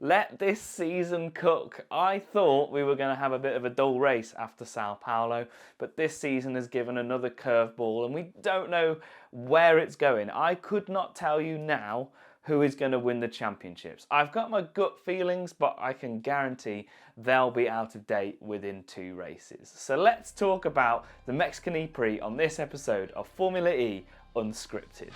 let this season cook. I thought we were going to have a bit of a dull race after Sao Paulo, but this season has given another curveball and we don't know where it's going. I could not tell you now who is going to win the championships. I've got my gut feelings, but I can guarantee they'll be out of date within 2 races. So let's talk about the Mexican E-Prix on this episode of Formula E Unscripted.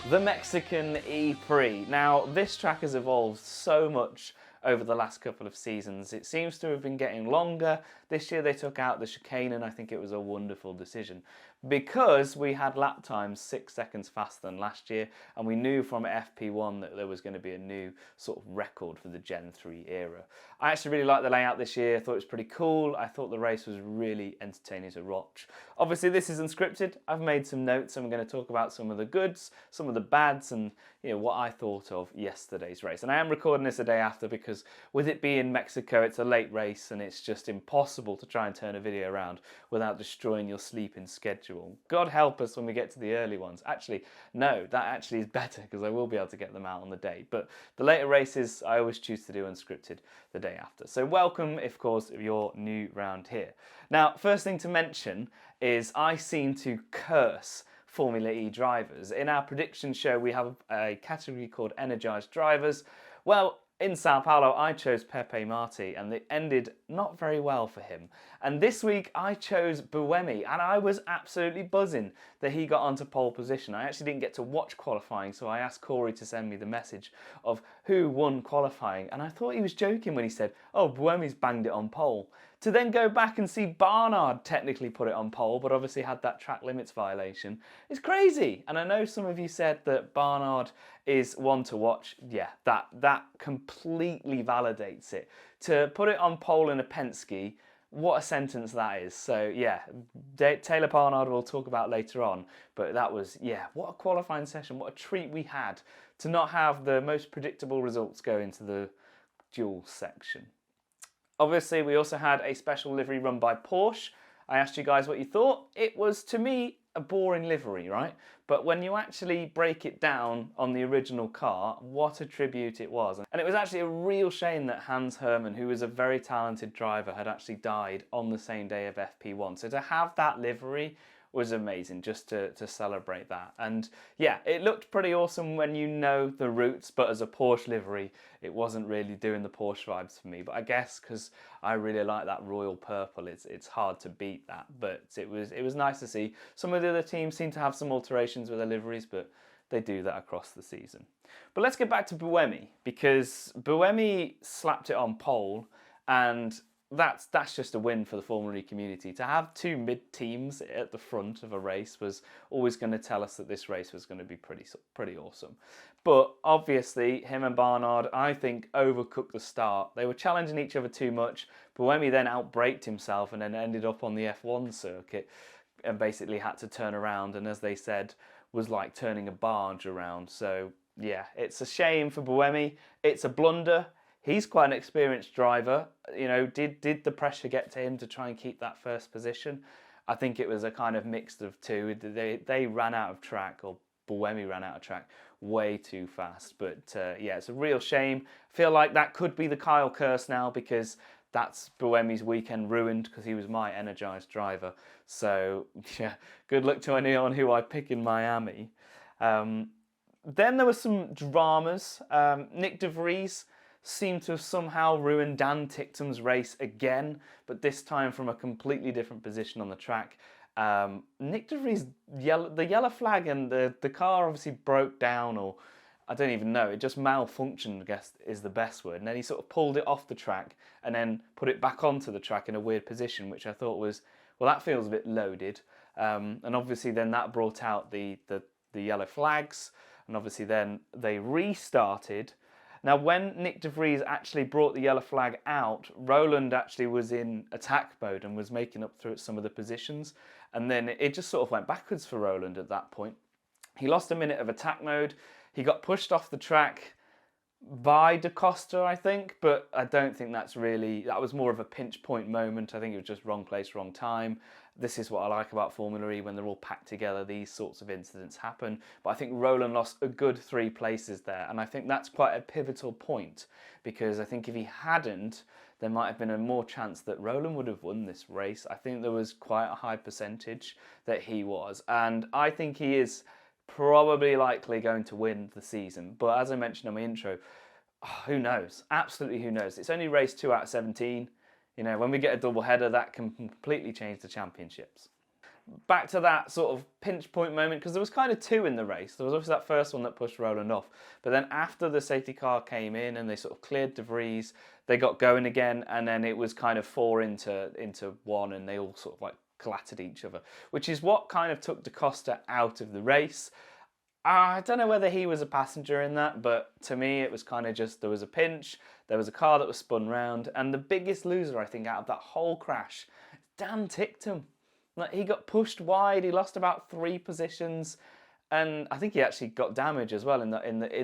The Mexican E-Prix. Now, this track has evolved so much over the last couple of seasons. It seems to have been getting longer. This year they took out the chicane and I think it was a wonderful decision because we had lap times 6 seconds faster than last year and we knew from FP1 that there was going to be a new sort of record for the Gen 3 era. I actually really liked the layout this year. I thought it was pretty cool. I thought the race was really entertaining to watch. Obviously this is unscripted. I've made some notes and I'm going to talk about some of the goods, some of the bads and what I thought of yesterday's race. And I am recording this a day after because with it being Mexico, it's a late race and it's just impossible to try and turn a video around without destroying your sleeping schedule. God help us when we get to the early ones. Actually, no, that actually is better because I will be able to get them out on the day. But the later races, I always choose to do unscripted the day after. So welcome, of course, if you're new round here. Now, first thing to mention is I seem to curse Formula E drivers. In our prediction show, we have a category called Energized Drivers. Well, in Sao Paulo, I chose Pepe Marti, and it ended not very well for him. And this week, I chose Buemi, and I was absolutely buzzing that he got onto pole position. I actually didn't get to watch qualifying, so I asked Corey to send me the message of who won qualifying, and I thought he was joking when he said, oh, Buemi's banged it on pole. To then go back and see Barnard technically put it on pole, but obviously had that track limits violation, is crazy. And I know some of you said that Barnard is one to watch. Yeah, that completely validates it. To put it on pole in a Penske, what a sentence that is. So yeah, Taylor Barnard we'll talk about later on, but that was, yeah, what a qualifying session, what a treat we had to not have the most predictable results go into the dual section. Obviously, we also had a special livery run by Porsche. I asked you guys what you thought. It was, to me, a boring livery, right? But when you actually break it down on the original car, what a tribute it was. And it was actually a real shame that Hans Hermann, who was a very talented driver, had actually died on the same day of FP1. So to have that livery was amazing, just to celebrate that. And yeah, it looked pretty awesome when you know the routes, but as a Porsche livery, it wasn't really doing the Porsche vibes for me. But I guess because I really like that royal purple, it's hard to beat that. But it was nice to see. Some of the other teams seem to have some alterations with their liveries, but they do that across the season. But let's get back to Buemi, because Buemi slapped it on pole, and that's just a win for the Formula E community. To have 2 mid-teams at the front of a race was always going to tell us that this race was going to be pretty awesome. But obviously, him and Barnard, I think, overcooked the start. They were challenging each other too much. Buemi then outbraked himself and then ended up on the F1 circuit and basically had to turn around, and as they said, was like turning a barge around. So yeah, it's a shame for Buemi. It's a blunder. He's quite an experienced driver. Did the pressure get to him to try and keep that first position? I think it was a kind of mix of two. They ran out of track, or Buemi ran out of track way too fast. But yeah, it's a real shame. I feel like that could be the Kyle curse now, because that's Buemi's weekend ruined, because he was my energized driver. So yeah, good luck to anyone who I pick in Miami. Then there were some dramas. Nick De Vries seemed to have somehow ruined Dan Ticktum's race again, but this time from a completely different position on the track. Nick De Vries, the yellow flag, and the car obviously broke down, or I don't even know, it just malfunctioned, I guess is the best word. And then he sort of pulled it off the track and then put it back onto the track in a weird position, which I thought was, well, that feels a bit loaded. And obviously then that brought out the yellow flags, and obviously then they restarted. Now, when Nick De Vries actually brought the yellow flag out, Roland actually was in attack mode and was making up through some of the positions. And then it just sort of went backwards for Roland at that point. He lost a minute of attack mode. He got pushed off the track by Da Costa, I think, but I don't think that was more of a pinch point moment. I think it was just wrong place, wrong time. this is what I like about Formula E, when they're all packed together, these sorts of incidents happen. But I think Roland lost a good 3 places there, and I think that's quite a pivotal point, because I think if he hadn't, there might have been a more chance that Roland would have won this race. I think there was quite a high percentage that he was, and I think he is probably likely going to win the season. But as I mentioned in my intro, who knows? Absolutely who knows? It's only race 2 out of 17. You know, when we get a double header, that can completely change the championships. Back to that sort of pinch point moment, because there was kind of 2 in the race. There was obviously that first one that pushed Roland off, but then after the safety car came in and they sort of cleared De Vries, they got going again, and then it was kind of 4 into 1, and they all sort of like clattered each other, which is what kind of took Da Costa out of the race. I don't know whether he was a passenger in that, but to me it was kind of just, there was a pinch, there was a car that was spun round, and the biggest loser, I think, out of that whole crash, Dan Ticktum. Like, he got pushed wide, he lost about 3 positions, and I think he actually got damage as well in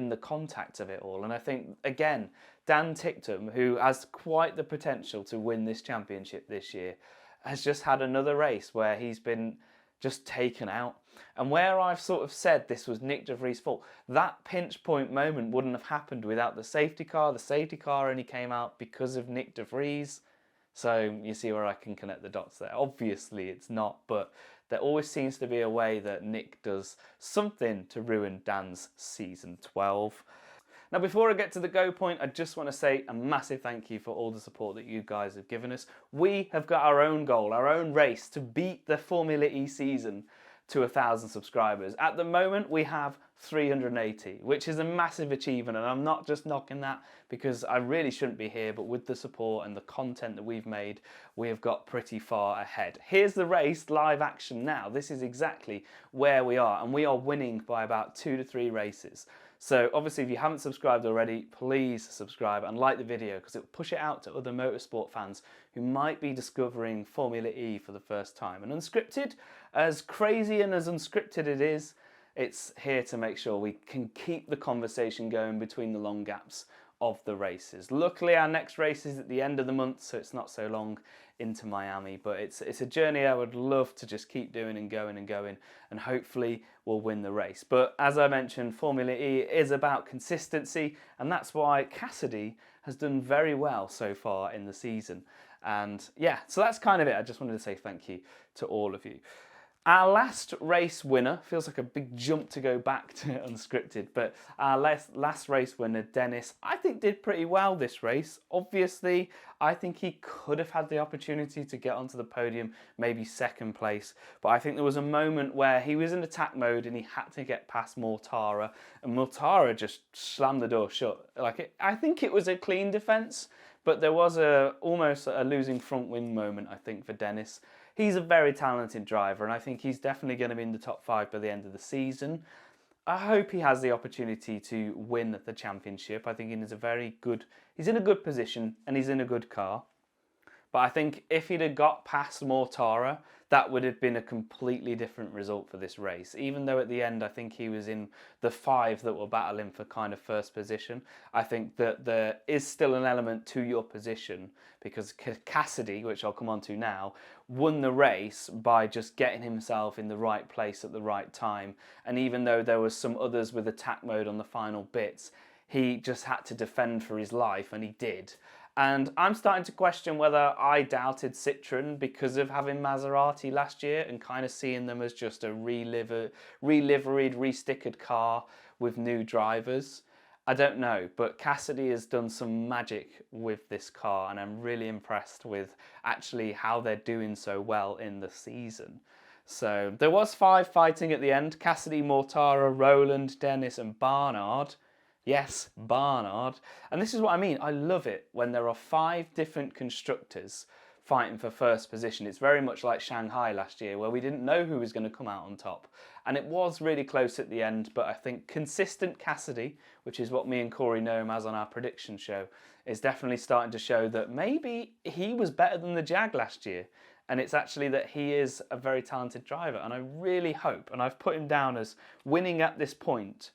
the contact of it all. And I think, again, Dan Ticktum, who has quite the potential to win this championship this year, has just had another race where he's been just taken out. And where I've sort of said this was Nick De Vries' fault, that pinch point moment wouldn't have happened without the safety car. The safety car only came out because of Nick De Vries. So you see where I can connect the dots there. Obviously it's not, but there always seems to be a way that Nick does something to ruin Dan's season 12. Now, before I get to the go point, I just want to say a massive thank you for all the support that you guys have given us. We have got our own goal, our own race to beat the Formula E season to 1,000 subscribers. At the moment, we have 380, which is a massive achievement, and I'm not just knocking that because I really shouldn't be here, but with the support and the content that we've made, we have got pretty far ahead. Here's the race, live action now. This is exactly where we are, and we are winning by about 2 to 3 races. So obviously, if you haven't subscribed already, please subscribe and like the video, because it will push it out to other motorsport fans who might be discovering Formula E for the first time. And Unscripted, as crazy and as unscripted it is, it's here to make sure we can keep the conversation going between the long gaps of the races. Luckily, our next race is at the end of the month, so it's not so long into Miami, but it's a journey I would love to just keep doing and going, and hopefully we'll win the race. But as I mentioned, Formula E is about consistency, and that's why Cassidy has done very well so far in the season. And yeah, so that's kind of it. I just wanted to say thank you to all of you. Our last race winner, feels like a big jump to go back to Unscripted, but our last race winner, Dennis, I think did pretty well this race. Obviously, I think he could have had the opportunity to get onto the podium, maybe 2nd place, but I think there was a moment where he was in attack mode and he had to get past Mortara, and Mortara just slammed the door shut. I think it was a clean defence, but there was almost a losing front wing moment, I think, for Dennis. He's a very talented driver, and I think he's definitely going to be in the top 5 by the end of the season. I hope he has the opportunity to win the championship. I think he's in a good position, and he's in a good car. But I think if he'd have got past Mortara, that would have been a completely different result for this race. Even though at the end I think he was in the 5 that were battling for kind of first position, I think that there is still an element to your position, because Cassidy, which I'll come on to now, won the race by just getting himself in the right place at the right time. And even though there was some others with attack mode on the final bits, he just had to defend for his life, and he did. And I'm starting to question whether I doubted Citroën because of having Maserati last year and kind of seeing them as just a reliveried, restickered car with new drivers. I don't know, but Cassidy has done some magic with this car, and I'm really impressed with actually how they're doing so well in the season. So there was 5 fighting at the end: Cassidy, Mortara, Roland, Dennis and Barnard. Yes, Barnard. And this is what I mean. I love it when there are 5 different constructors fighting for first position. It's very much like Shanghai last year, where we didn't know who was going to come out on top. And it was really close at the end, but I think consistent Cassidy, which is what me and Corey know him as on our prediction show, is definitely starting to show that maybe he was better than the Jag last year. And it's actually that he is a very talented driver. And I really hope, and I've put him down as winning at this point,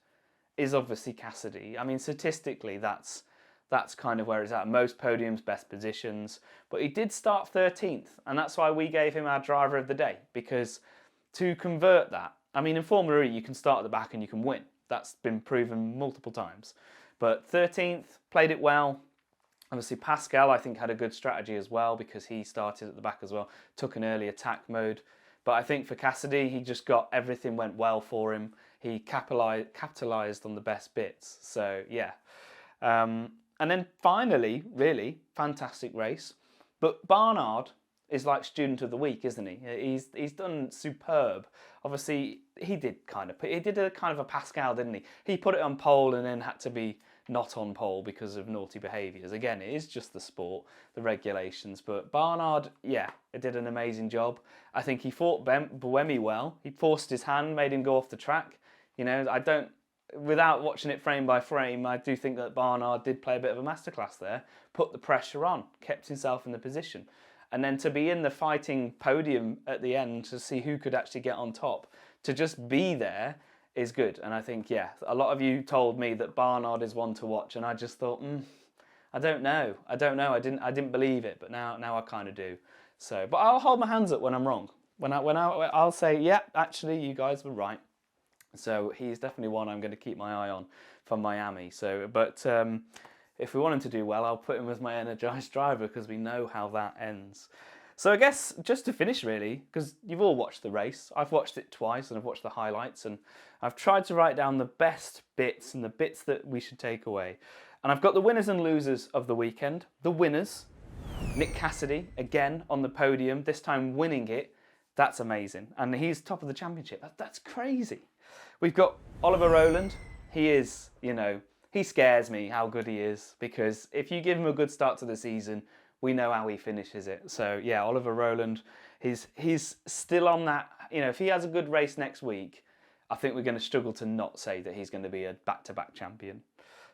is obviously Cassidy. I mean, statistically, that's That's kind of where it's at. Most podiums, best positions. But he did start 13th, and that's why we gave him our driver of the day, because to convert that, I mean, in Formula E, you can start at the back and you can win. That's been proven multiple times. But 13th, played it well. Obviously, Pascal, I think, had a good strategy as well, because he started at the back as well, took an early attack mode. But I think for Cassidy, he just got, everything went well for him. He capitalised on the best bits. So, yeah. And then finally, really, fantastic race. But Barnard is like student of the week, isn't he? He's done superb. Obviously, he did a kind of a Pascal, didn't he? He put it on pole and then had to be not on pole because of naughty behaviours. Again, it is just the sport, the regulations. But Barnard, yeah, it did an amazing job. I think he fought Buemi well. He forced his hand, made him go off the track. You know, without watching it frame by frame, I do think that Barnard did play a bit of a masterclass there, put the pressure on, kept himself in the position. And then to be in the fighting podium at the end to see who could actually get on top, to just be there is good. And I think, yeah, a lot of you told me that Barnard is one to watch, and I just thought, I don't know. I didn't believe it, but now I kind of do. So, but I'll hold my hands up when I'm wrong. I'll say, yeah, actually, you guys were right. So he's definitely one I'm going to keep my eye on for Miami. So, but if we want him to do well, I'll put him as my energised driver, because we know how that ends. So I guess just to finish, really, because you've all watched the race. I've watched it twice and I've watched the highlights, and I've tried to write down the best bits and the bits that we should take away. And I've got the winners and losers of the weekend. The winners, Nick Cassidy, again on the podium, this time winning it. That's amazing. And he's top of the championship. That's crazy. We've got Oliver Rowland. He is, you know, he scares me how good he is, because if you give him a good start to the season, we know how he finishes it. So yeah, Oliver Rowland, he's still on that. You know, if he has a good race next week, I think we're going to struggle to not say that he's going to be a back-to-back champion.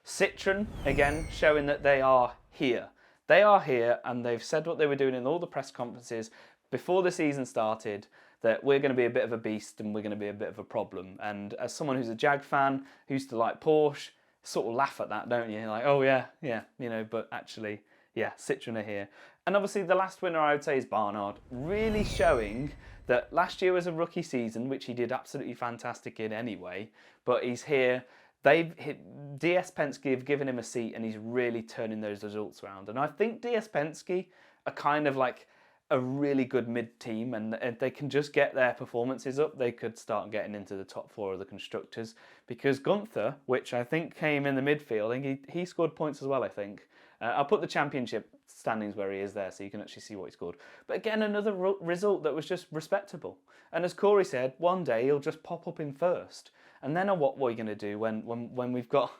Citroën, again, showing that they are here. They are here, and they've said what they were doing in all the press conferences before the season started, that we're going to be a bit of a beast and we're going to be a bit of a problem. And as someone who's a Jag fan, who used to like Porsche, sort of laugh at that, don't you? Like, oh yeah, you know, but actually, yeah, Citroën are here. And obviously the last winner I would say is Barnard, really showing that last year was a rookie season, which he did absolutely fantastic in anyway, but he's here. DS Penske have given him a seat, and he's really turning those results around. And I think DS Penske are kind of like a really good mid-team, and if they can just get their performances up, they could start getting into the top four of the constructors, because Gunther, which I think came in the midfield, I think he scored points as well, I think. I'll put the championship standings where he is there so you can actually see what he scored. But again, another result that was just respectable. And as Corey said, one day he'll just pop up in first. And then what are you going to do when we've got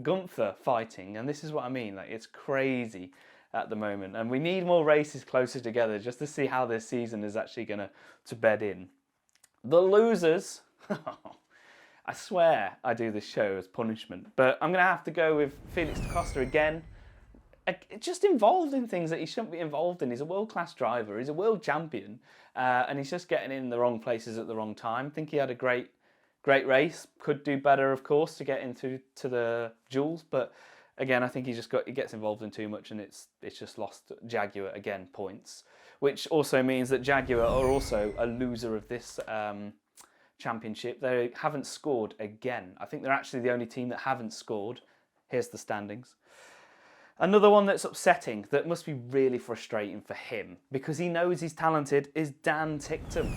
Gunther fighting? And this is what I mean, like, it's crazy at the moment, and we need more races closer together just to see how this season is actually going to bed in. The losers, I swear I do this show as punishment, but I'm going to have to go with Felix da Costa again. Just involved in things that he shouldn't be involved in. He's a world-class driver, he's a world champion, and he's just getting in the wrong places at the wrong time. I think he had a great race, could do better, of course, to get into the duels, but again, I think he gets involved in too much, and it's just lost Jaguar again points, which also means that Jaguar are also a loser of this championship. They haven't scored again. I think they're actually the only team that haven't scored. Here's the standings. Another one that's upsetting, that must be really frustrating for him, because he knows he's talented, is Dan Ticktum.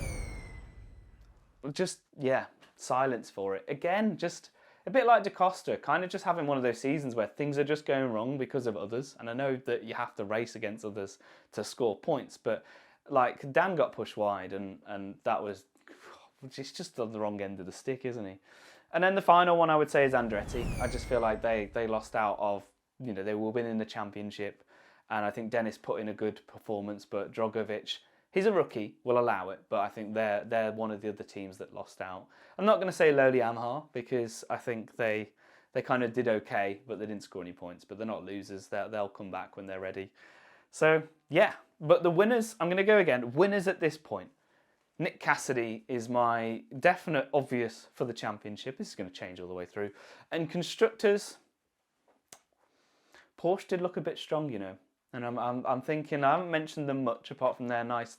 Just, yeah, silence for it. Again, just a bit like da Costa, kind of just having one of those seasons where things are just going wrong because of others. And I know that you have to race against others to score points, but like Dan got pushed wide, and that was just on the wrong end of the stick, isn't he? And then the final one I would say is Andretti. I just feel like they lost out of, you know, they were winning the championship, and I think Dennis put in a good performance, but Drogovic, he's a rookie, will allow it, but I think they're one of the other teams that lost out. I'm not going to say Lowly Yamaha, because I think they kind of did okay, but they didn't score any points. But they're not losers. They'll come back when they're ready. So, yeah. But the winners, I'm going to go again. Winners at this point. Nick Cassidy is my definite obvious for the championship. This is going to change all the way through. And constructors, Porsche did look a bit strong, you know, and I'm thinking, I haven't mentioned them much apart from their nice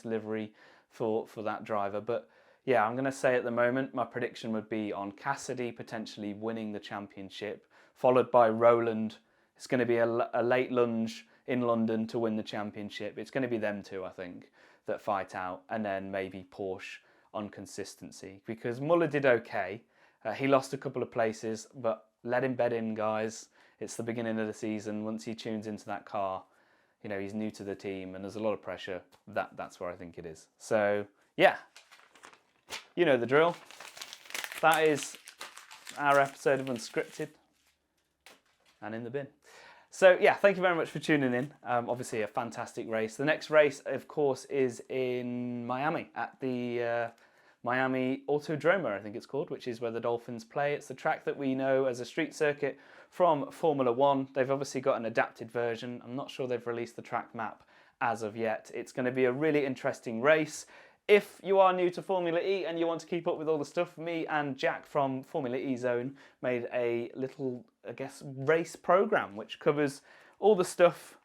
livery for that driver, but yeah, I'm going to say at the moment my prediction would be on Cassidy potentially winning the championship, followed by Roland. It's going to be a late lunge in London to win the championship. It's going to be them two, I think, that fight out, and then maybe Porsche on consistency, because Muller did okay. He lost a couple of places, but let him bed in, guys. It's the beginning of the season. Once he tunes into that car, you know, he's new to the team and there's a lot of pressure. That's where I think it is. So, yeah, you know the drill. That is our episode of Unscripted and in the bin. So, yeah, thank you very much for tuning in. Obviously, a fantastic race. The next race, of course, is in Miami at the Miami Autodromo, I think it's called, which is where the Dolphins play. It's the track that we know as a street circuit from Formula One. They've obviously got an adapted version. I'm not sure they've released the track map as of yet. It's going to be a really interesting race. If you are new to Formula E and you want to keep up with all the stuff, me and Jack from Formula E Zone made a little, I guess, race program which covers all the stuff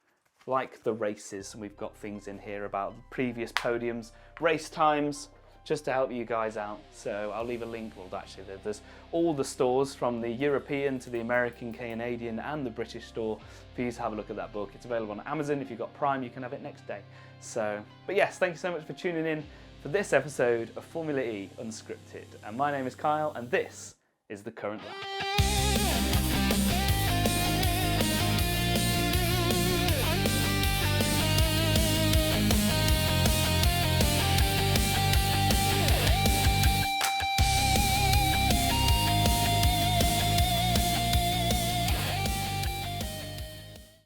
like the races. And we've got things in here about previous podiums, race times, just to help you guys out. So I'll leave a link. Well, actually, there's all the stores from the European to the American, Canadian, and the British store for you to have a look at that book. It's available on Amazon. If you've got Prime, you can have it next day. So, but yes, thank you so much for tuning in for this episode of Formula E Unscripted. And my name is Kyle, and this is The Current Lap.